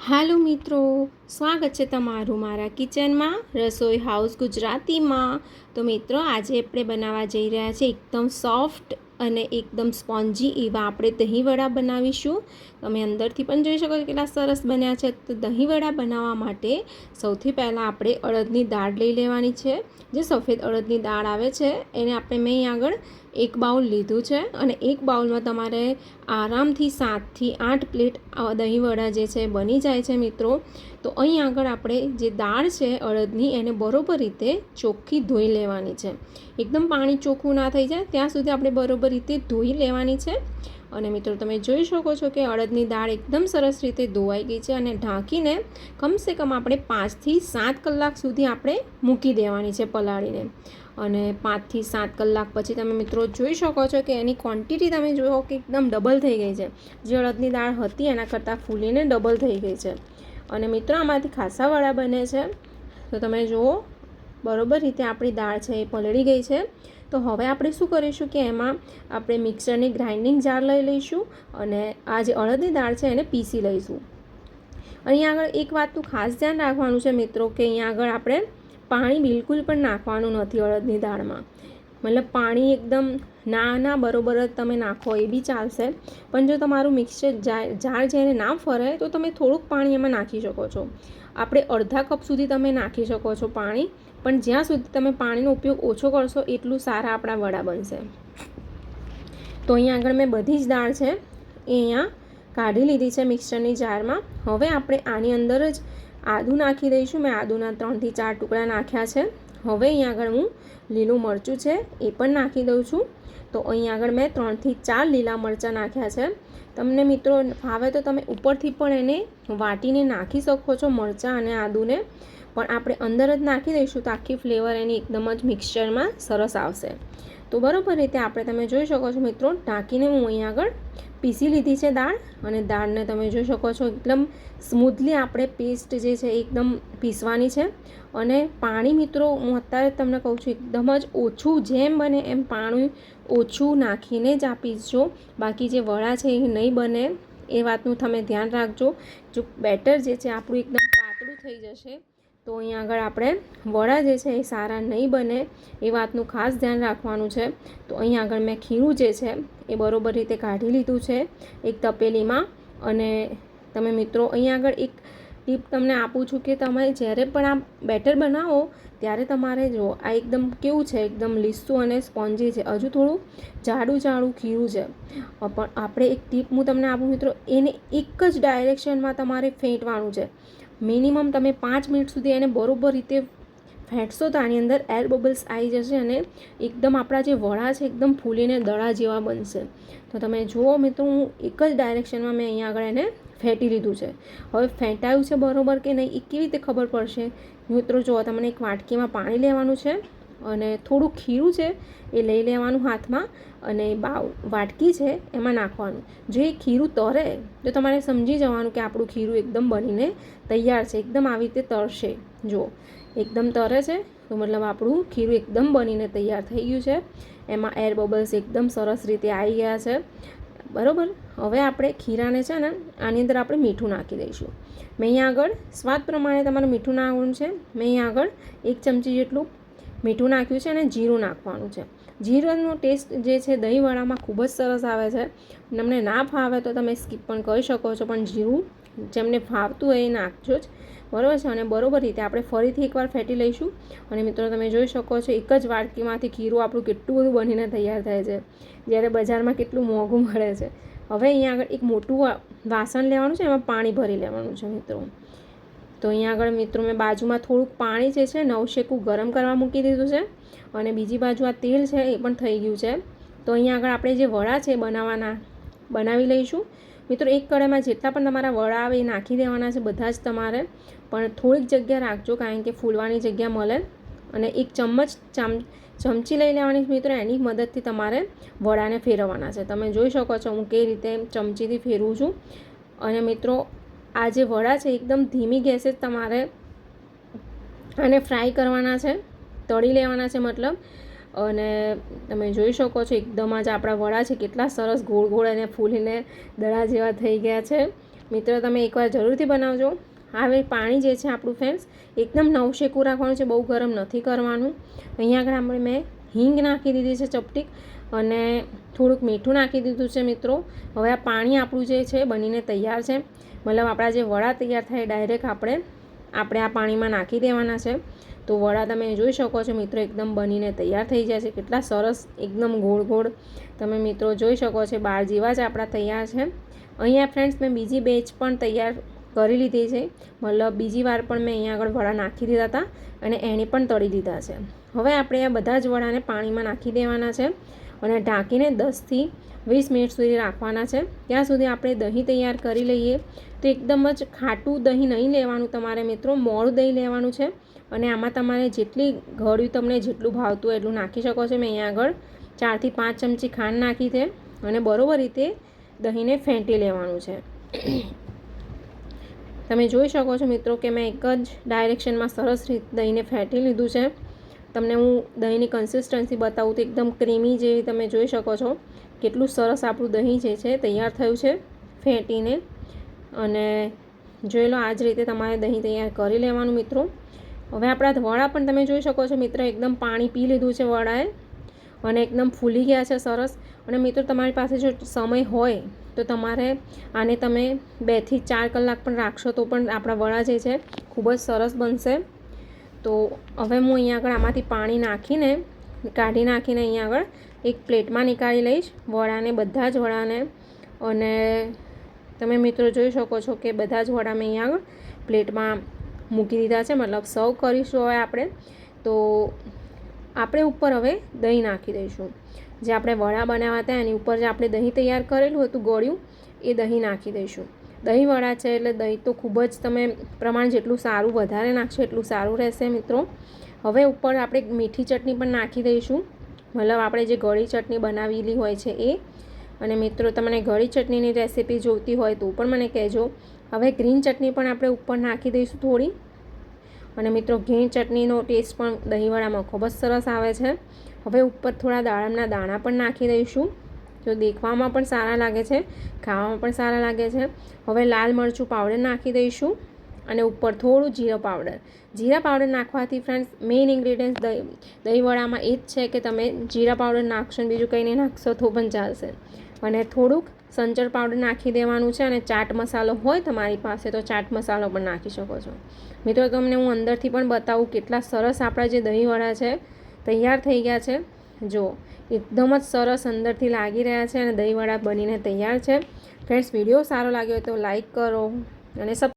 હાલો મિત્રો, સ્વાગત છે તમારું મારા કિચનમાં રસોઈ હાઉસ ગુજરાતીમાં। તો મિત્રો આજે આપણે બનાવવા જઈ રહ્યા છે એકદમ સોફ્ટ અને એકદમ સ્પોન્જી એવા આપણે દહીં વડા બનાવીશું। તમે અંદરથી પણ જોઈ શકો છો કેટલા સરસ બન્યા છે। તો દહીં વડા બનાવવા માટે સૌથી પહેલાં આપણે અડદની દાળ લઈ લેવાની છે। જે સફેદ અડદની દાળ આવે છે એને આપણે મેં અહીં આગળ એક બાઉલ લીધું છે અને એક બાઉલમાં તમારે આરામથી 7 થી 8 પ્લેટ દહીં વડા જે છે બની જાય છે મિત્રો। તો અહીં આગળ આપણે જે દાળ છે અડદની એને બરોબર રીતે ચોખ્ખી ધોઈ લેવાની છે। એકદમ પાણી ચોખ્ખું ના થઈ જાય ત્યાં સુધી આપણે બરોબર રીતે ધોઈ લેવાની છે। અને મિત્રો તમે જોઈ શકો છો કે અડદની દાળ એકદમ સરસ રીતે ધોવાઈ ગઈ છે અને ઢાંકીને કમસે કમ આપણે 5 થી 7 કલાક સુધી આપણે મૂકી દેવાની છે પલાળીને। અને 5 થી 7 કલાક પછી તમે મિત્રો જોઈ શકો છો કે એની ક્વોન્ટિટી તમે જુઓ કે એકદમ ડબલ થઈ ગઈ છે। જે અડદની દાળ હતી એના કરતાં ફૂલીને ડબલ થઈ ગઈ છે। અને મિત્રો આમાંથી ખાસા વડા બને છે। તો તમે જુઓ બરોબર રીતે આપણી દાળ છે એ પલળી ગઈ છે। તો હવે આપણે શું કરીશું કે એમાં આપણે મિક્સરની ગ્રાઇન્ડિંગ જાર લઈ લઈશું અને આ જે અડદની દાળ છે એને પીસી લઈશું। અહીંયા આગળ એક વાતનું ખાસ ધ્યાન રાખવાનું છે મિત્રો કે અહીંયા આગળ આપણે પાણી બિલકુલ પણ નાખવાનું નથી અડદની દાળમાં। મતલબ પાણી એકદમ ના બરોબર જ તમે નાખો એ બી ચાલશે, પણ જો તમારું મિક્સર જાર જેને ના ફરે તો તમે થોડુંક પાણી એમાં નાખી શકો છો। આપણે અડધા કપ સુધી તમે નાખી શકો છો પાણી, પણ જ્યાં સુધી તમે પાણીનો ઉપયોગ ઓછો કરશો એટલું સારા આપણા વડા બનશે। તો અહીંયા આગળ મેં બધી જ દાળ છે એ અહીંયા કાઢી લીધી છે મિક્સરની જારમાં। હવે આપણે આની અંદર જ આદું નાખી દઈશું। મેં આદુના 3 થી 4 ટુકડા નાખ્યા છે। હવે અહીંયા આગળ હું લીલું મરચું છે એ પણ નાખી દઉં છું। તો અહીંયા આગળ મેં 3 થી 4 લીલા મરચાં નાખ્યા છે। તમને મિત્રો ભાવે તો તમે ઉપરથી પણ એને વાટીને નાખી શકો છો મરચાં અને આદુને, પણ આપણે અંદર જ નાખી દઈશું તો આખી ફ્લેવર એની એકદમ જ મિક્સચરમાં સરસ આવશે। તો બરોબર રીતે આપણે તમે જોઈ શકો છો મિત્રો ઢાંકીને હું અહીં આગળ પીસી લીધી છે દાળ, અને દાળને તમે જોઈ શકો છો એકદમ સ્મૂથલી આપણે પેસ્ટ જે છે એકદમ પીસવાની છે। અને પાણી મિત્રો હું અત્યારે તમને કહું છું એકદમ જ ઓછું, જેમ બને એમ પાણી ઓછું નાખીને જ આ પીસજો, બાકી જે વડા છે એ નહીં બને એ વાતનું તમે ધ્યાન રાખજો। જો બેટર જે છે આપણું એકદમ પાતળું થઈ જશે તો અહીં આગળ આપણે વડા જે છે એ સારા નહીં બને એ વાતનું ખાસ ધ્યાન રાખવાનું છે। તો અહીં આગળ મેં ખીરું જે છે એ બરોબર રીતે કાઢી લીધું છે એક તપેલીમાં। અને તમે મિત્રો અહીં આગળ એક ટીપ તમને આપું છું કે તમે જ્યારે પણ આ બેટર બનાવો ત્યારે તમારે જો આ એકદમ કેવું છે એકદમ લીસું અને સ્પોન્જી છે, હજુ થોડું જાડું ખીરું છે, પણ આપણે એક ટીપ હું તમને આપું મિત્રો, એને એક જ ડાયરેક્શનમાં તમારે ફેંટવાનું છે। મિનિમમ તમે 5 મિનિટ સુધી એને બરોબર રીતે ફેંટશો તો આની અંદર એર બબલ્સ આવી જશે અને એકદમ આપણા જે વડા છે એકદમ ફૂલીને દડા જેવા બનશે। તો તમે જુઓ મિત્રો હું એક જ ડાયરેક્શનમાં મેં અહીંયા આગળ એને ફેંટી લીધું છે। હવે ફેંટાયું છે બરોબર કે નહીં એ કેવી રીતે ખબર પડશે મિત્રો? જુઓ તમને એક વાટકીમાં પાણી લેવાનું છે અને થોડું ખીરું છે એ લઈ લેવાનું હાથમાં, અને વાટકી છે એમાં નાખવાનું। જો એ ખીરું તરે તો તમારે સમજી જવાનું કે આપણું ખીરું એકદમ બનીને તૈયાર છે, એકદમ આવી રીતે તરશે। જુઓ એકદમ તરે છે તો મતલબ આપણું ખીરું એકદમ બનીને તૈયાર થઈ ગયું છે। એમાં એર બબલ્સ એકદમ સરસ રીતે આવી ગયા છે બરાબર। હવે આપણે ખીરાને છે ને આની અંદર આપણે મીઠું નાખી દઈશું। મેં અહીંયા આગળ સ્વાદ પ્રમાણે તમારે મીઠું નાખવાનું છે। મેં અહીંયા આગળ 1 ચમચી જેટલું મીઠું નાખ્યું છે અને જીરું નાખવાનું છે। જીરાનો ટેસ્ટ જે છે દહીંવડામાં ખૂબ જ સરસ આવે છે। તમને ના ફાવે તો તમે સ્કીપ પણ કરી શકો છો, પણ જીરું જેમને ફાવતું હોય એ નાખજો જ બરાબર છે। અને બરોબર રીતે આપણે ફરીથી એકવાર ફેંટી લઈશું। અને મિત્રો તમે જોઈ શકો છો એક જ વાટકીમાંથી ખીરું આપણું કેટલું બધું બનીને તૈયાર થાય છે, જ્યારે બજારમાં કેટલું મોંઘું મળે છે। હવે અહીંયા આગળ એક મોટું વાસણ લેવાનું છે, એમાં પાણી ભરી લેવાનું છે મિત્રો। તો અહીંયા આગળ મિત્રો મેં બાજુમાં થોડુંક પાણી જે છે નવશેકું ગરમ કરવા મૂકી દીધું છે, અને બીજી બાજુ આ તેલ છે એ પણ થઈ ગયું છે। તો અહીંયા આગળ આપણે જે વડા છે બનાવી લઈશું મિત્રો। એક કડાઈમાં જેટલા પણ તમારા વડા આવે એ નાખી દેવાના છે બધા જ તમારે, પણ થોડીક જગ્યા રાખજો કારણ કે ફૂલવાની જગ્યા મળે। અને એક ચમચી લઈ લેવાની મિત્રો, એની મદદથી તમારે વડાને ફેરવવાના છે। તમે જોઈ શકો છો હું કઈ રીતે ચમચીથી ફેરવું છું। અને મિત્રો આ જે વડા છે એકદમ ધીમી ગેસે જ તમારે આને ફ્રાય કરવાના છે, તળી લેવાના છે મતલબ। અને તમે જોઈ શકો છો એકદમ જ આપણા વડા છે કેટલા સરસ ગોળ અને ફૂલીને દડા જેવા થઈ ગયા છે। મિત્રો તમે એકવાર જરૂરથી બનાવજો. હવે પાણી જે છે આપણું ફ્રેન્ડ્સ એકદમ નવશેકું રાખવાનું છે, બહુ ગરમ નથી કરવાનું. અહીંયા આગળ મેં હિંગ નાખી દીધી છે ચપટીક, અને થોડુંક મીઠું નાખી દીધું છે મિત્રો. હવે આ પાણી આપણું જે છે બનીને તૈયાર છે, મતલબ આપણા જે વડા તૈયાર થાય ડાયરેક્ટ આપણે આ પાણીમાં નાખી દેવાના છે. તો વડા તમે જોઈ શકો છો મિત્રો, એકદમ બનીને તૈયાર થઈ જાય છે. કેટલા સરસ એકદમ ગોળ ગોળ તમે મિત્રો જોઈ શકો છો, બાર જેવા જ આપણા તૈયાર છે. અહીંયા ફ્રેન્ડ્સ મેં બીજી બેચ પણ તૈયાર કરી લીધી છે, મતલબ બીજી વાર પણ મેં અહીંયા આગળ વડા નાખી દીધા હતા અને એણે પણ તળી દીધા છે. હવે આપણે આ બધા જ વડાને પાણીમાં નાખી દેવાના છે અને ઢાંકીને 10થી 20 મિનિટ સુધી રાખવાના છે. ત્યાં સુધી આપણે દહીં તૈયાર કરી લઈએ. તો એકદમ જ ખાટું દહીં નહીં લેવાનું તમારે મિત્રો, મોળું દહીં લેવાનું છે. અને આમાં તમારે જેટલી ગળ્યું તમને જેટલું ભાવતું હોય એટલું નાખી શકો છો. મેં અહીંયા આગળ 4 થી 5 ચમચી ખાંડ નાખી છે અને બરોબર રીતે દહીંને ફેંટી લેવાનું છે. તમે જોઈ શકો છો મિત્રો કે મેં એક જ ડાયરેક્શનમાં સરસ રીતે દહીંને ફેંટી લીધું છે. તમને હું દહીંની કન્સિસ્ટન્સી બતાવું તો એકદમ ક્રીમી જેવી તમે જોઈ શકો છો. કેટલું સરસ આપણું દહીં જે છે તૈયાર થયું છે ફેંટીને. અને જોઈ લો, આ જ રીતે તમારે દહીં તૈયાર કરી લેવાનું મિત્રો. હવે આપણા વડા પણ તમે જોઈ શકો છો મિત્રો, એકદમ પાણી પી લીધું છે વડાએ અને એકદમ ફૂલી ગયા છે સરસ. અને મિત્રો તમારી પાસે જો સમય હોય તો તમારે આને તમે 2 થી 4 કલાક પણ રાખશો તો પણ આપણા વડા જે છે ખૂબ જ સરસ બનશે. તો હવે હું અહીંયા આગળ આમાંથી પાણી કાઢી નાખીને અહીંયા આગળ એક પ્લેટમાં નીકાળી લઈશ વડાને, બધા જ વડાને. અને તમે મિત્રો જોઈ શકો છો કે બધા જ વડા મેં અહીંયા આગળ પ્લેટમાં મૂકી દીધા છે, મતલબ સર્વ કરીશું હવે આપણે. તો આપણે ઉપર હવે દહીં નાખી દઈશું. જે આપણે વડા બનાવ્યા હતા એની ઉપર જે આપણે દહીં તૈયાર કરેલું હતું ગળ્યું, એ દહીં નાખી દઈશું. દહીં વડા છે એટલે દહીં તો ખૂબ જ તમે પ્રમાણ જેટલું સારું વધારે નાખશો એટલું સારું રહેશે મિત્રો. હવે ઉપર આપણે મીઠી ચટણી પણ નાખી દઈશું, મતલબ આપણે જે ગળી ચટણી બનાવેલી હોય છે એ. અને મિત્રો તમને ગળી ચટણીની રેસીપી જોઈતી હોય તો પણ મને કહેજો. હવે ગ્રીન ચટણી પણ આપણે ઉપર નાખી દઈશું થોડી. અને મિત્રો ગ્રીન ચટણીનો ટેસ્ટ પણ દહીંવડામાં ખૂબ જ સરસ આવે છે. હવે ઉપર થોડા દાડમના દાણા પણ નાખી દઈશું, જો દેખવામાં પણ સારા લાગે છે, ખાવામાં પણ સારા લાગે છે. હવે લાલ મરચું પાવડર નાખી દઈશું અને ઉપર થોડું જીરા પાવડર. જીરા પાવડર નાખવાથી ફ્રેન્ડ્સ મેઇન ઇન્ગ્રીડિયન્ટ દહીંવડામાં એ જ છે કે તમે જીરા પાવડર નાખશો ને બીજું કંઈ નહીં નાખશો તો પણ ચાલશે. અને થોડુંક સંચળ પાવડર નાખી દેવાનું છે. અને ચાટ મસાલો હોય તમારી પાસે તો ચાટ મસાલો પણ નાખી શકો છો. મિત્રો તમને હું અંદરથી પણ બતાવું કેટલા સરસ આપણા જે દહીંવડા છે તૈયાર થઈ ગયા છે. જો એકદમ જ સરસ અંદરથી લાગી રહ્યા છે અને દહીંવડા બનીને તૈયાર છે. ફ્રેન્ડ્સ વિડીયો સારો લાગ્યો તો લાઈક કરો અને